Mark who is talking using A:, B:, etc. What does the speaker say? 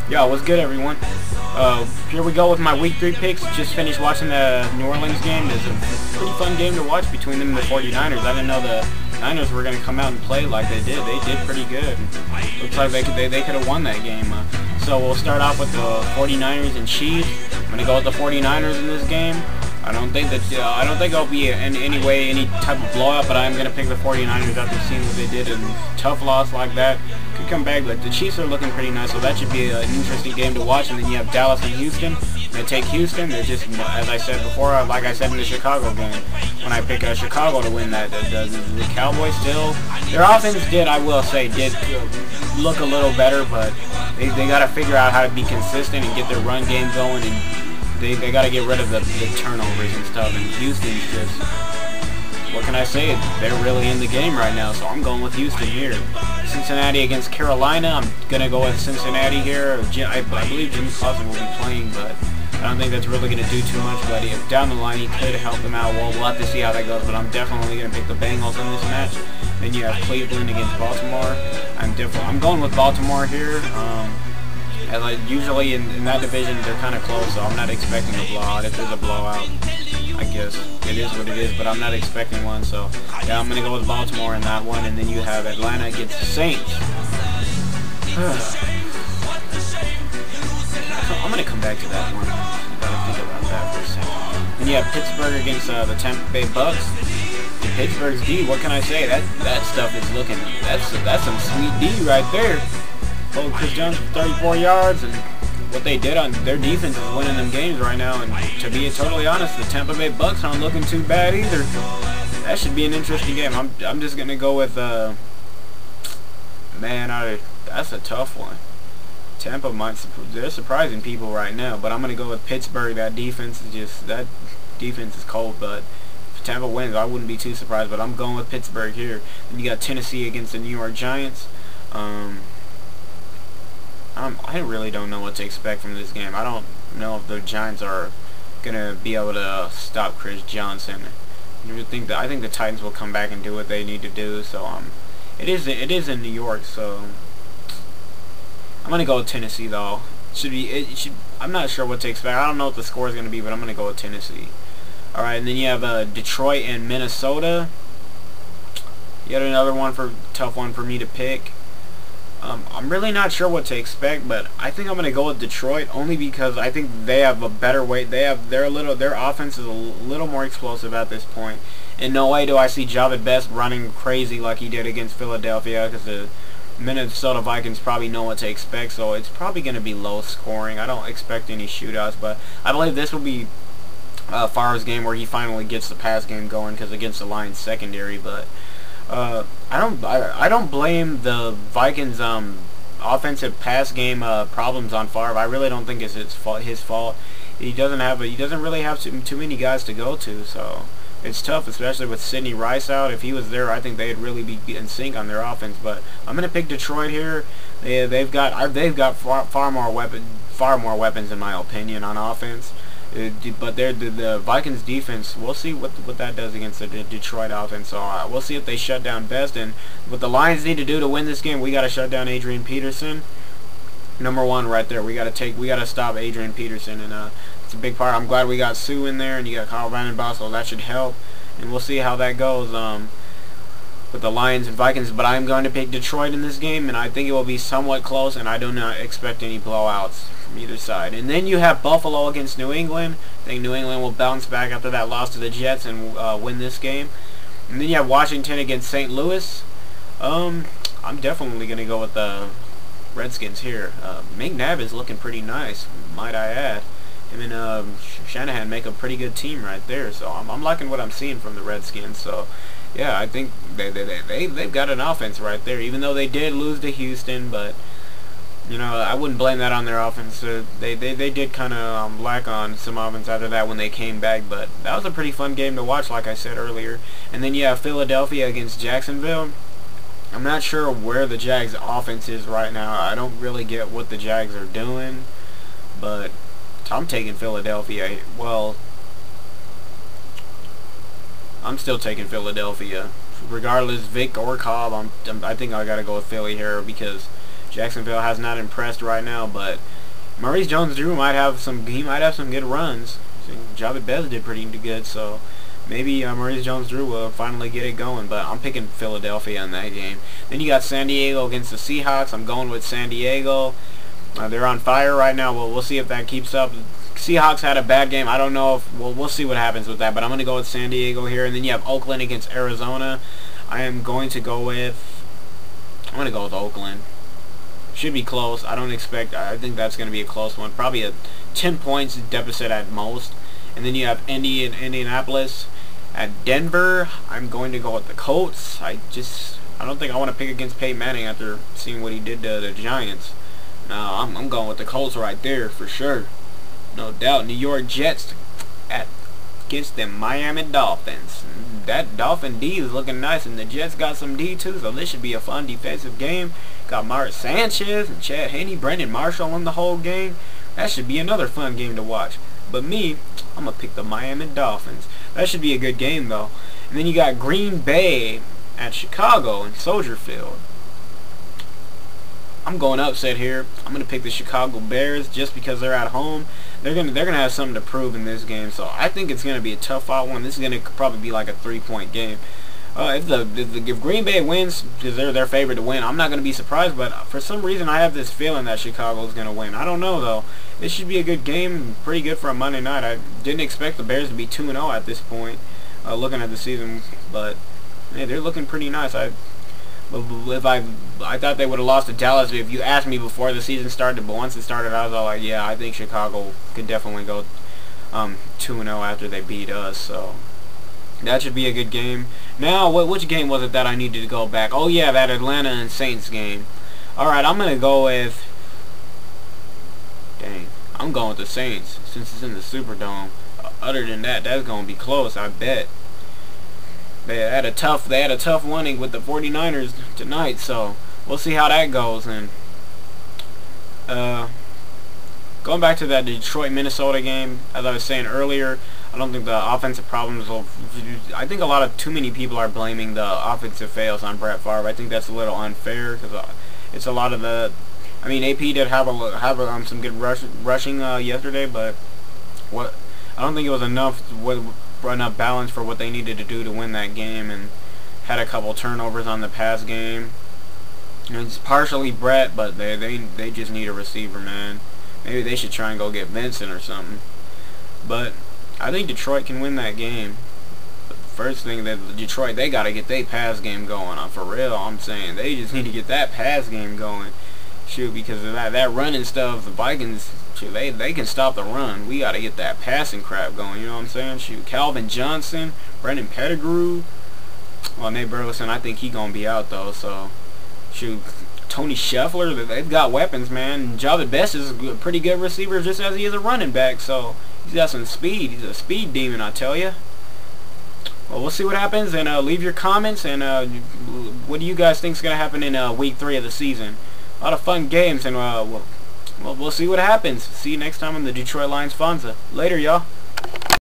A: Yo, what's good, everyone? Here we go with my Week 3 picks. Just finished watching the New Orleans game. It's a pretty fun game to watch between them and the 49ers. I didn't know the Niners were going to come out and play like they did. They did pretty good. Looks like they could have won that game. So we'll start off with the 49ers and Chiefs. I'm going to go with the 49ers in this game. I don't think it'll be in any way any type of blowout, but I'm going to pick the 49ers after seeing what they did. And tough loss like that could come back, but the Chiefs are looking pretty nice, so that should be an interesting game to watch. And then you have Dallas and Houston. I'm going to take Houston. They're just, as I said before, like I said in the Chicago game, when I pick Chicago to win that, the Cowboys still, their offense did look a little better, but they got to figure out how to be consistent and get their run game going, and they got to get rid of the turnovers and stuff. And Houston's just, what can I say? They're really in the game right now, so I'm going with Houston here. Cincinnati against Carolina. I'm going to go with Cincinnati here. I believe Jimmy Clausen will be playing, but I don't think that's really going to do too much. But if down the line he could help them out, well, we'll have to see how that goes. But I'm definitely going to pick the Bengals in this match. Then you have Cleveland against Baltimore. I'm going with Baltimore here. As usually in that division, they're kind of close, so I'm not expecting a blowout. If there's a blowout, I guess it is what it is, but I'm not expecting one. So yeah, I'm going to go with Baltimore in that one. And then you have Atlanta against the Saints. I'm going to come back to that one. Gotta think about that for a second. Then you have Pittsburgh against the Tampa Bay Bucks. And Pittsburgh's D, what can I say? That stuff is looking, that's some sweet D right there. Oh, Chris Jones for 34 yards, and what they did on their defense is winning them games right now. And to be totally honest, the Tampa Bay Bucks aren't looking too bad either. That should be an interesting game. I'm just gonna go with that's a tough one. Tampa they're surprising people right now, but I'm gonna go with Pittsburgh. That defense is cold, but if Tampa wins, I wouldn't be too surprised. But I'm going with Pittsburgh here. Then you got Tennessee against the New York Giants. I really don't know what to expect from this game. I don't know if the Giants are gonna be able to stop Chris Johnson. I think the Titans will come back and do what they need to do. So it is in New York. So I'm gonna go with Tennessee though. I'm not sure what to expect. I don't know what the score is gonna be, but I'm gonna go with Tennessee. All right, and then you have Detroit and Minnesota. Yet another tough one for me to pick. I'm really not sure what to expect, but I think I'm going to go with Detroit only because I think they have a better way. Their offense is a little more explosive at this point. In no way do I see Javid Best running crazy like he did against Philadelphia, because the Minnesota Vikings probably know what to expect, so it's probably going to be low scoring. I don't expect any shootouts, but I believe this will be Favre's game where he finally gets the pass game going, because against the Lions secondary. But I don't blame the Vikings offensive pass game problems on Favre. I really don't think it's his fault. He doesn't really have too many guys to go to, so it's tough, especially with Sidney Rice out. If he was there, I think they'd really be in sync on their offense. But I'm gonna pick Detroit here. They've got far more weapons in my opinion on offense. But the Vikings defense, we'll see what that does against the Detroit offense. So we'll see if they shut down Best. And what the Lions need to do to win this game, we got to shut down Adrian Peterson. Number one right there. We got to stop Adrian Peterson, and it's a big part. I'm glad we got Sue in there, and you got Kyle Vandenbos, so that should help. And we'll see how that goes with the Lions and Vikings. But I'm going to pick Detroit in this game, and I think it will be somewhat close, and I do not expect any blowouts from either side. And then you have Buffalo against New England. I think New England will bounce back after that loss to the Jets and win this game. And then you have Washington against St. Louis. I'm definitely going to go with the Redskins here. McNabb is looking pretty nice, might I add. Him and Shanahan make a pretty good team right there. So I'm liking what I'm seeing from the Redskins. So yeah, I think they've got an offense right there, even though they did lose to Houston. But you know, I wouldn't blame that on their offense. They did kind of lack on some offense after that when they came back, but that was a pretty fun game to watch, like I said earlier. And then you have Philadelphia against Jacksonville. I'm not sure where the Jags' offense is right now. I don't really get what the Jags are doing, but I'm taking Philadelphia. Well, I'm still taking Philadelphia. Regardless, Vic or Cobb, I think I got to go with Philly here because Jacksonville has not impressed right now, but Maurice Jones-Drew might have some good runs. Javid Bez did pretty good, so maybe Maurice Jones-Drew will finally get it going, but I'm picking Philadelphia in that game. Then you got San Diego against the Seahawks. I'm going with San Diego. They're on fire right now. Well, we'll see if that keeps up. Seahawks had a bad game. I don't know if we'll see what happens with that, but I'm going to go with San Diego here. And then you have Oakland against Arizona. I'm going to go with Oakland. Should be close. I think that's going to be a close one. Probably a 10 points deficit at most. And then you have Indy and Indianapolis at Denver. I'm going to go with the Colts. I don't think I want to pick against Peyton Manning after seeing what he did to the Giants. No, I'm going with the Colts right there for sure. No doubt. New York Jets against the Miami Dolphins. That Dolphin D is looking nice, and the Jets got some D too, so this should be a fun defensive game. Got Mark Sanchez and Chad Henne, Brandon Marshall in the whole game. That should be another fun game to watch. But me, I'm going to pick the Miami Dolphins. That should be a good game, though. And then you got Green Bay at Chicago in Soldier Field. I'm going upset here. I'm going to pick the Chicago Bears just because they're at home. They're gonna have something to prove in this game, so I think it's going to be a tough-out one. This is going to probably be like a 3-point game. If Green Bay wins, because they're their favorite to win, I'm not going to be surprised, but for some reason I have this feeling that Chicago is going to win. I don't know, though. This should be a good game, pretty good for a Monday night. I didn't expect the Bears to be 2-0 at this point, looking at the season, but hey, they're looking pretty nice. I thought they would have lost to Dallas. If you asked me before the season started, but once it started, I was all like, yeah, I think Chicago could definitely go 2-0 after they beat us, so that should be a good game. Now, which game was it that I needed to go back? Oh, yeah, that Atlanta and Saints game. Alright, I'm going to go with... Dang. I'm going with the Saints, since it's in the Superdome. Other than that, that's going to be close, I bet. They had a tough winning with the 49ers tonight, so we'll see how that goes. And going back to that Detroit-Minnesota game, as I was saying earlier, I don't think the offensive problems will... I think too many people are blaming the offensive fails on Brett Favre. I think that's a little unfair, because it's a lot of the... I mean, AP did have some good rushing yesterday, but I don't think it was enough balance for what they needed to do to win that game, and had a couple turnovers on the pass game. It's partially Brett, but they just need a receiver, man. Maybe they should try and go get Vincent or something. But I think Detroit can win that game. But the first thing that Detroit, they got to get their pass game going. For real, I'm saying they just need to get that pass game going. Shoot, because of that running stuff, the Vikings, shoot, they can stop the run. We got to get that passing crap going, you know what I'm saying? Shoot, Calvin Johnson, Brendan Pettigrew, well, Nate Burleson, I think he going to be out, though, so, shoot, Tony Scheffler, they've got weapons, man. Javid Best is a pretty good receiver just as he is a running back, so he's got some speed. He's a speed demon, I tell you. Well, we'll see what happens, and leave your comments, and what do you guys think is going to happen in Week 3 of the season? A lot of fun games, and we'll see what happens. See you next time on the Detroit Lions Fonza. Later, y'all.